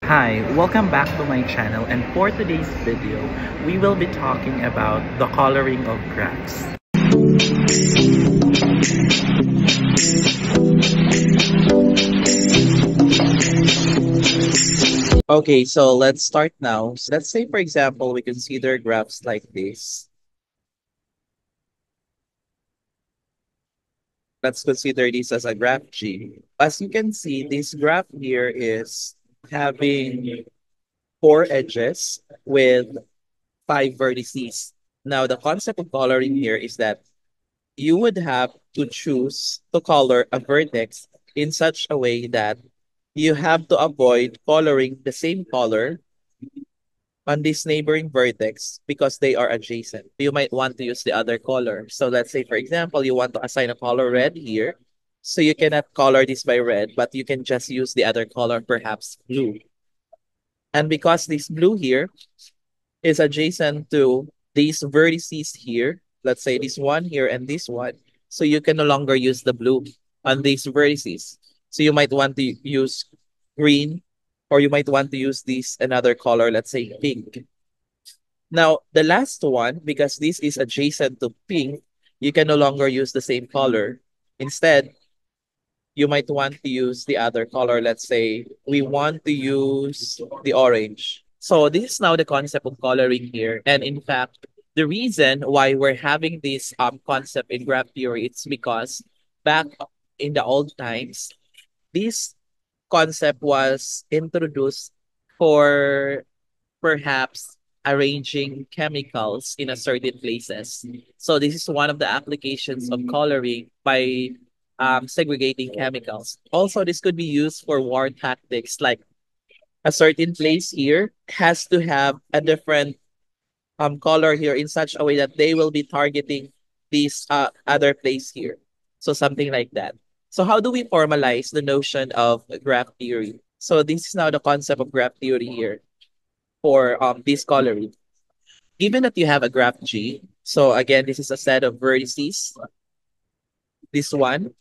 Hi, welcome back to my channel, and for today's video, we will be talking about the coloring of graphs. Okay, so let's start now. So let's say, for example, we consider graphs like this. Let's consider this as a graph G. As you can see, this graph here is having four edges with five vertices. Now, the concept of coloring here is that you would have to choose to color a vertex in such a way that you have to avoid coloring the same color on this neighboring vertex because they are adjacent. You might want to use the other color. So let's say, for example, you want to assign a color red here. So you cannot color this by red, but you can just use the other color, perhaps blue. And because this blue here is adjacent to these vertices here, let's say this one here and this one, so you can no longer use the blue on these vertices. So you might want to use green, or you might want to use this another color, let's say pink. Now, the last one, because this is adjacent to pink, you can no longer use the same color. Instead, you might want to use the other color. Let's say we want to use the orange. So this is now the concept of coloring here. And in fact, the reason why we're having this concept in graph theory, it's because back in the old times, this concept was introduced for perhaps arranging chemicals in a certain places. So this is one of the applications of coloring by segregating chemicals. Also, this could be used for war tactics, like a certain place here has to have a different color here in such a way that they will be targeting this other place here. So something like that. So how do we formalize the notion of graph theory? So this is now the concept of graph theory here for this coloring. Given that you have a graph G, so again, this is a set of vertices. This one,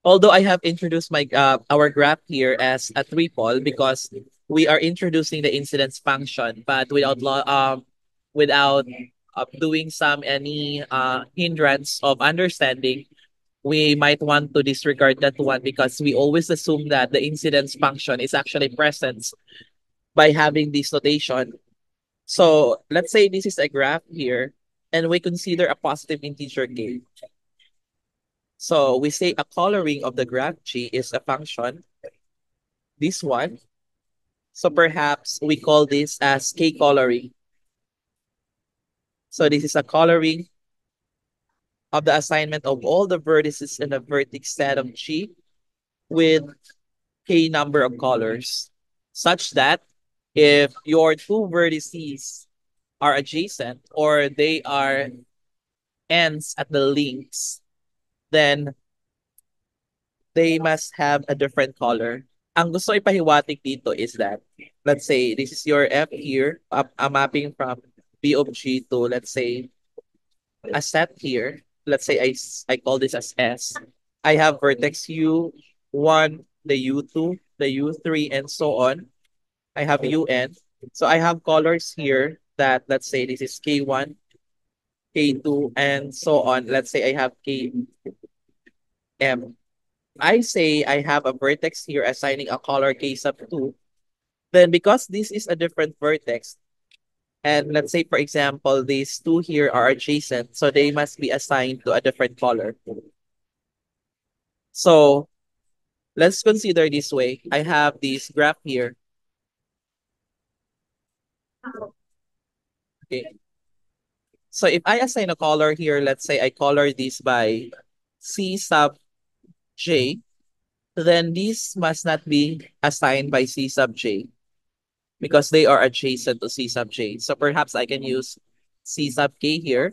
although I have introduced my our graph here as a triple because we are introducing the incidence function, but without doing some any hindrance of understanding, we might want to disregard that one because we always assume that the incidence function is actually present by having this notation. So let's say this is a graph here, and we consider a positive integer k. So we say a coloring of the graph G is a function, this one. So perhaps we call this as k coloring. So this is a coloring of the assignment of all the vertices in the vertex set of G with k number of colors, such that if your two vertices are adjacent or they are ends at the links, then they must have a different color. Ang gusto ipahiwatig dito is that, let's say, this is your F here, a mapping from B of G to, let's say, a set here. Let's say I call this as S. I have vertex U1, the U2, the U3, and so on. I have UN. So I have colors here that, let's say, this is K1, K2, and so on. Let's say I have KM. I say I have a vertex here assigning a color K sub 2. Then because this is a different vertex, and let's say, for example, these two here are adjacent, so they must be assigned to a different color. So let's consider this way. I have this graph here. Okay. So if I assign a color here, let's say I color this by C sub J, then these must not be assigned by C sub J because they are adjacent to C sub J. So perhaps I can use C sub K here.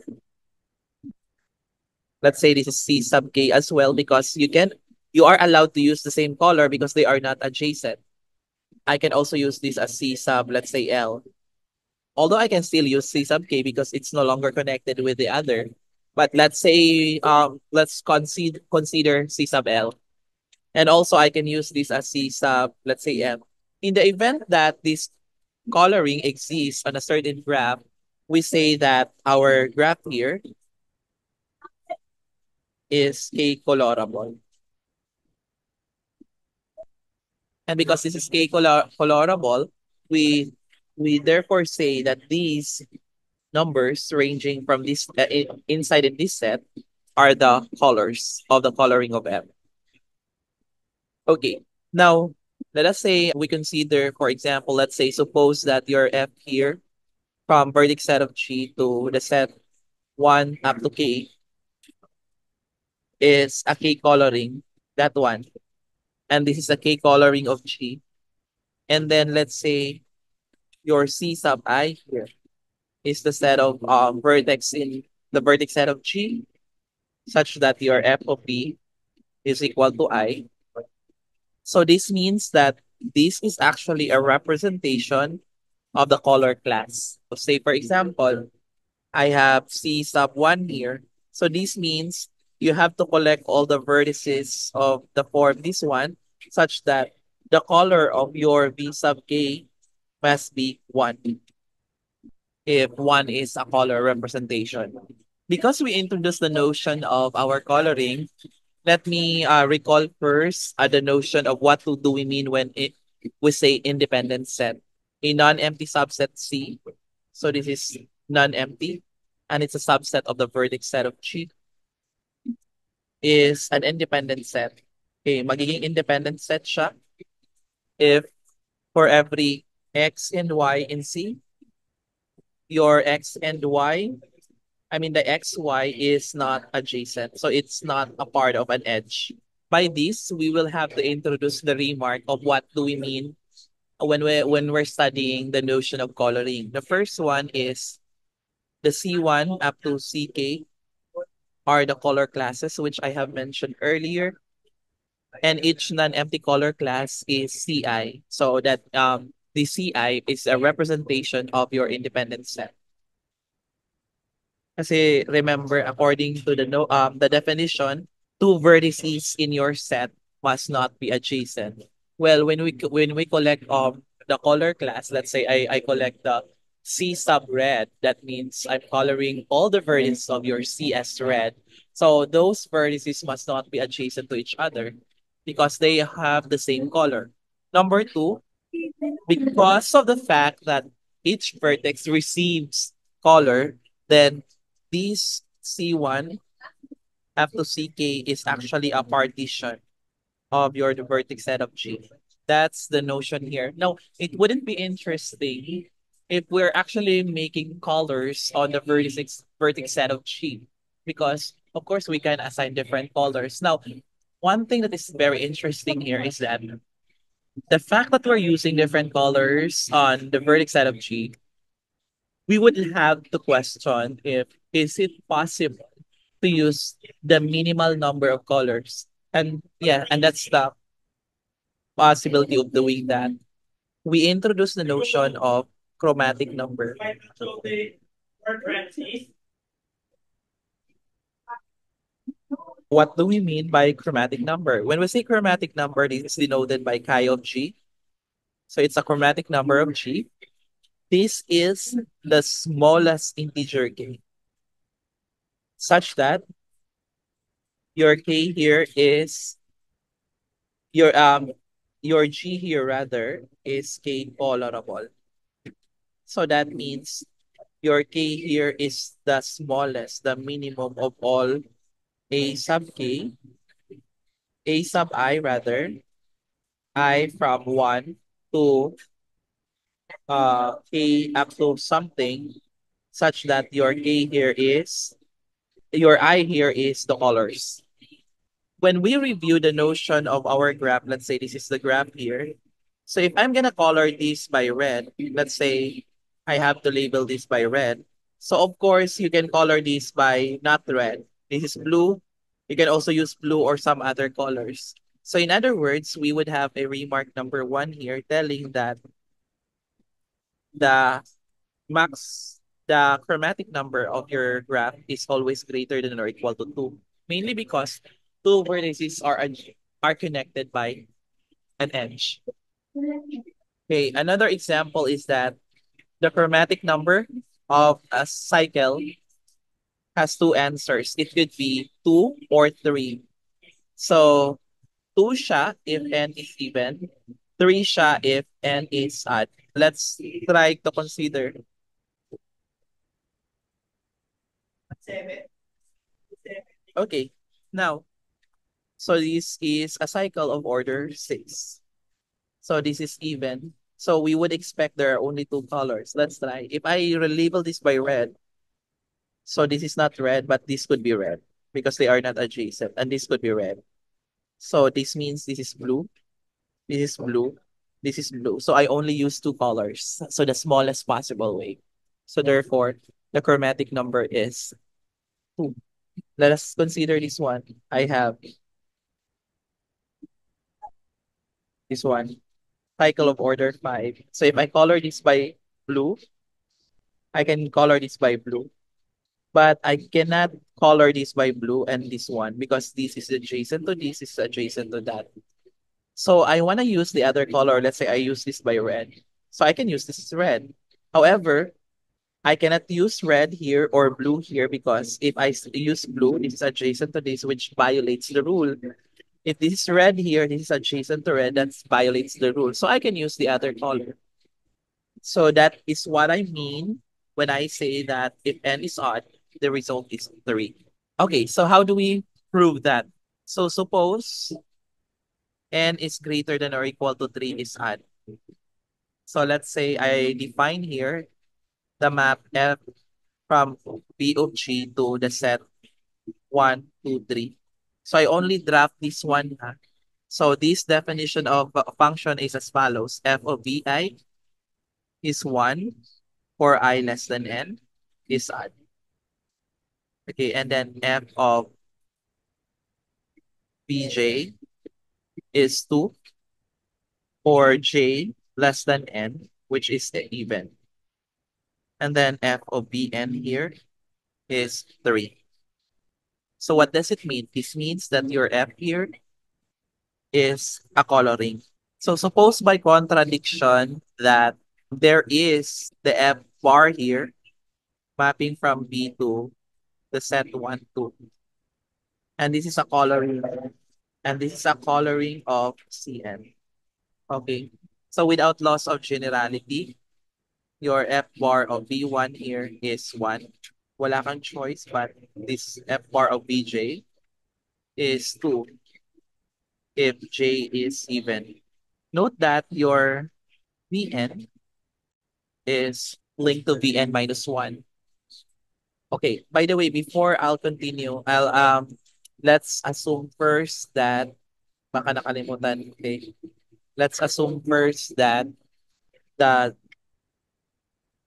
Let's say this is C sub K as well because you are allowed to use the same color because they are not adjacent. I can also use this as C sub, let's say L. Although I can still use C sub K because it's no longer connected with the other. But let's say let's consider C sub L. And also I can use this as C sub, let's say M. In the event that this coloring exists on a certain graph, we say that our graph here is K colorable. And because this is K colorable, we we therefore say that these numbers ranging from this inside in this set are the colors of the coloring of M. Okay, now let us say we consider, for example, let's say suppose that your F here from vertex set of G to the set 1 up to K is a K coloring, that one. And this is a K coloring of G. And then let's say your C sub I here is the set of vertex in the vertex set of G such that your F of B is equal to I. So this means that this is actually a representation of the color class. So say for example, I have C sub 1 here. So this means you have to collect all the vertices of the form this one such that the color of your V sub K must be 1 if 1 is a color representation. Because we introduced the notion of our coloring, let me recall first the notion of what do we mean when we say independent set. A non-empty subset C. So this is non-empty and it's a subset of the vertex set of G is an independent set. Okay, magiging independent set siya if for every X and Y in C, your X and Y, I mean the XY is not adjacent. So it's not a part of an edge. By this, we will have to introduce the remark of what do we mean when we're studying the notion of coloring. The first one is the C1 up to CK are the color classes which I have mentioned earlier. And each non-empty color class is CI. So that the CI is a representation of your independent set. Kasi remember, according to the definition, two vertices in your set must not be adjacent. Well, when we collect the color class, let's say I collect the C sub red, that means I'm coloring all the vertices of your C as red. So those vertices must not be adjacent to each other because they have the same color. Number two, because of the fact that each vertex receives color, then this C1 F to CK is actually a partition of your vertex set of G. That's the notion here. Now, it wouldn't be interesting if we're actually making colors on the vertex set of G because, of course, we can assign different colors. Now, one thing that is very interesting here is that the fact that we're using different colors on the vertex set of G, we would have to question if is it possible to use the minimal number of colors. And yeah, and that's the possibility of doing that. We introduce the notion of chromatic number. What do we mean by chromatic number? When we say chromatic number, this is denoted by chi of G. So it's a chromatic number of G. This is the smallest integer k, such that your k here is your G here rather is K tolerable. So that means your K here is the smallest, the minimum of all A sub K, A sub I rather, I from 1 to K up to something such that your K here is, your I here is the colors. When we review the notion of our graph, let's say this is the graph here. So if I'm gonna color this by red, let's say I have to label this by red. So of course you can color this by not red. This is blue. You can also use blue or some other colors. So in other words, we would have a remark number 1 here telling that the the chromatic number of your graph is always greater than or equal to 2. Mainly because two vertices are connected by an edge. Okay, another example is that the chromatic number of a cycle has two answers. It could be 2 or 3. So, 2 siya if n is even, 3 siya if n is odd. Let's try to consider. Okay, now, so this is a cycle of order 6. So this is even. So we would expect there are only two colors. Let's try. If I relabel this by red, so this is not red, but this could be red because they are not adjacent, and this could be red. So this means this is blue, this is blue, this is blue. So I only use two colors. So the smallest possible way. So therefore, the chromatic number is 2. Let us consider this one. I have this one, cycle of order 5. So if I color this by blue, I can color this by blue. But I cannot color this by blue and this one because this is adjacent to this, is adjacent to that. So I want to use the other color. Let's say I use this by red. So I can use this as red. However, I cannot use red here or blue here because if I use blue, this is adjacent to this, which violates the rule. If this is red here, this is adjacent to red, that violates the rule. So I can use the other color. So that is what I mean when I say that if n is odd, the result is 3. Okay, so how do we prove that? So suppose n is greater than or equal to 3 is odd. So let's say I define here the map F from P of G to the set 1, 2, 3. So I only draft this one. So this definition of function is as follows. F of Vi is 1 for I less than n is odd. Okay, and then F of Bj is 2 for j less than n, which is even. And then F of Bn here is 3. So what does it mean? This means that your F here is a coloring. So suppose by contradiction that there is the F bar here mapping from B to the set 1, 2. And this is a coloring. And this is a coloring of Cn. Okay. So without loss of generality, your F bar of V1 here is 1. Wala kang choice, but this F bar of Vj is 2 if J is even. Note that your Vn is linked to Vn minus 1. Okay, by the way, before I'll continue, let's assume first that baka nakalimutan, okay? Let's assume first that the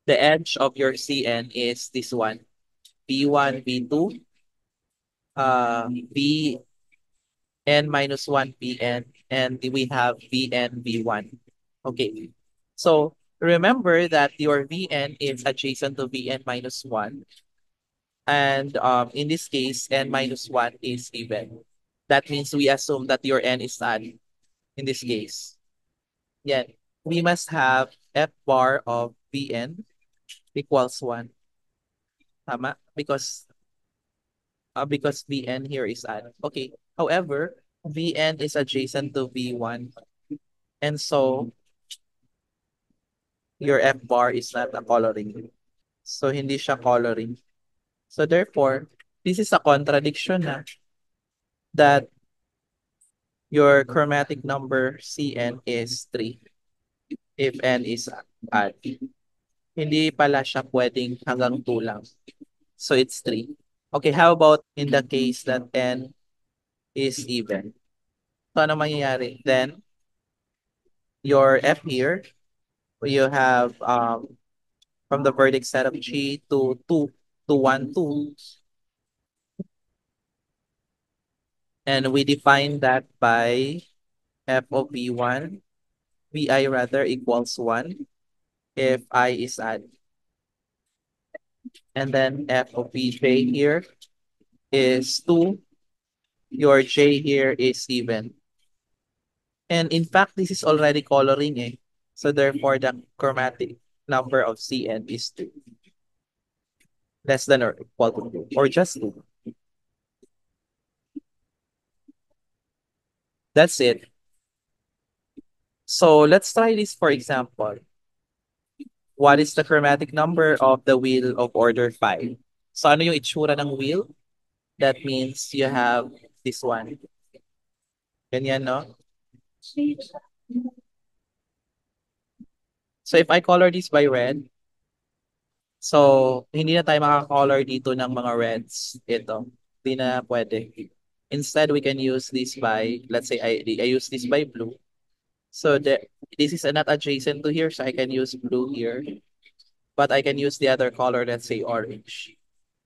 the edge of your Cn is this one. V1, V2, Vn minus 1 Pn, and we have Vn, V1. Okay. So remember that your Vn is adjacent to Vn minus 1. And in this case, n minus 1 is even. That means we assume that your n is odd in this case. Yeah. We must have f bar of Vn equals 1. Tama? Because Vn here is odd. Okay. However, Vn is adjacent to V1. And so your F bar is not a coloring. So hindi siya coloring. So therefore, this is a contradiction na that your chromatic number Cn is 3 if n is odd. Hindi pala siya pwedeng hanggang 2 lang. So it's 3. Okay, how about in the case that n is even? So ano mangyayari? Then, your F here, you have from the vertex set of G to 2 to 1, 2. And we define that by f of V1, Vi rather equals 1 if I is odd. And then f of Vj here is 2. Your J here is even. And in fact, this is already coloring eh. So therefore, the chromatic number of Cn is 2, less than or equal to 2, or just 2. That's it. So let's try this for example. What is the chromatic number of the wheel of order 5? So ano yung itsura ng wheel? That means you have this one. Ganyan, no? So if I color this by red, so hindi na tayo makakolor dito ng mga reds. Ito. Hindi na pwede. Instead, we can use this by, let's say I use this by blue. So this is not adjacent to here, so I can use blue here. But I can use the other color, let's say orange.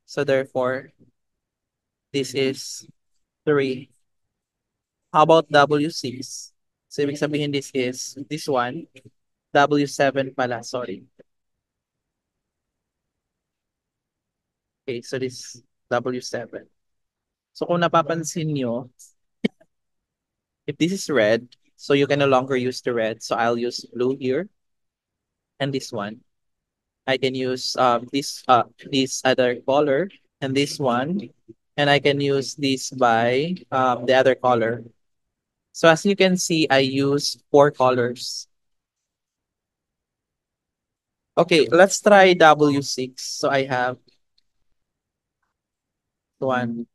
So therefore, this is 3. How about W6? So ibig sabihin this is this one. W7 pala, sorry. Okay, so this W7. So kung napapansin nyo, if this is red, so you can no longer use the red. So I'll use blue here and this one. I can use this other color and this one. And I can use this by the other color. So as you can see, I use 4 colors. Okay, let's try W6. So I have one.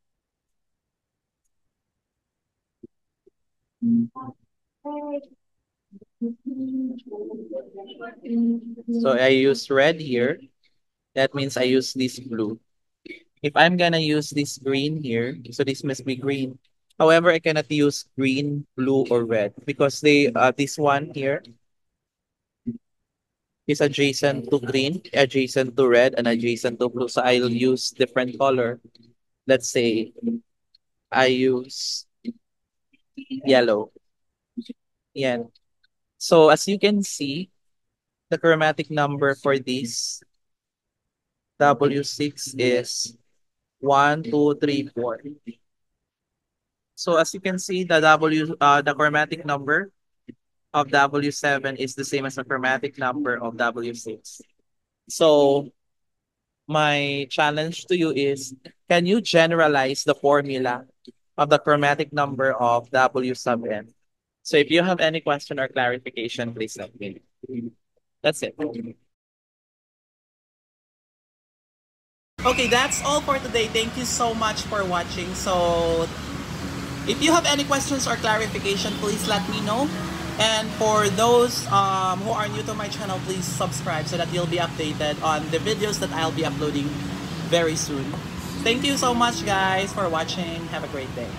So I use red here. That means I use this blue. If I'm gonna use this green here, so this must be green. However, I cannot use green, blue, or red because they this one here is adjacent to green, adjacent to red, and adjacent to blue. So I'll use different color. Let's say I use yellow. Yan. So as you can see, the chromatic number for this W6 is 1, 2, 3, 4. So as you can see, the chromatic number of W7 is the same as the chromatic number of W6. So my challenge to you is, can you generalize the formula of the chromatic number of W sub n? So if you have any question or clarification, please let me know. That's it. Okay, that's all for today. Thank you so much for watching. So if you have any questions or clarification, please let me know. And for those who are new to my channel, please subscribe so that you'll be updated on the videos that I'll be uploading very soon. Thank you so much guys for watching. Have a great day.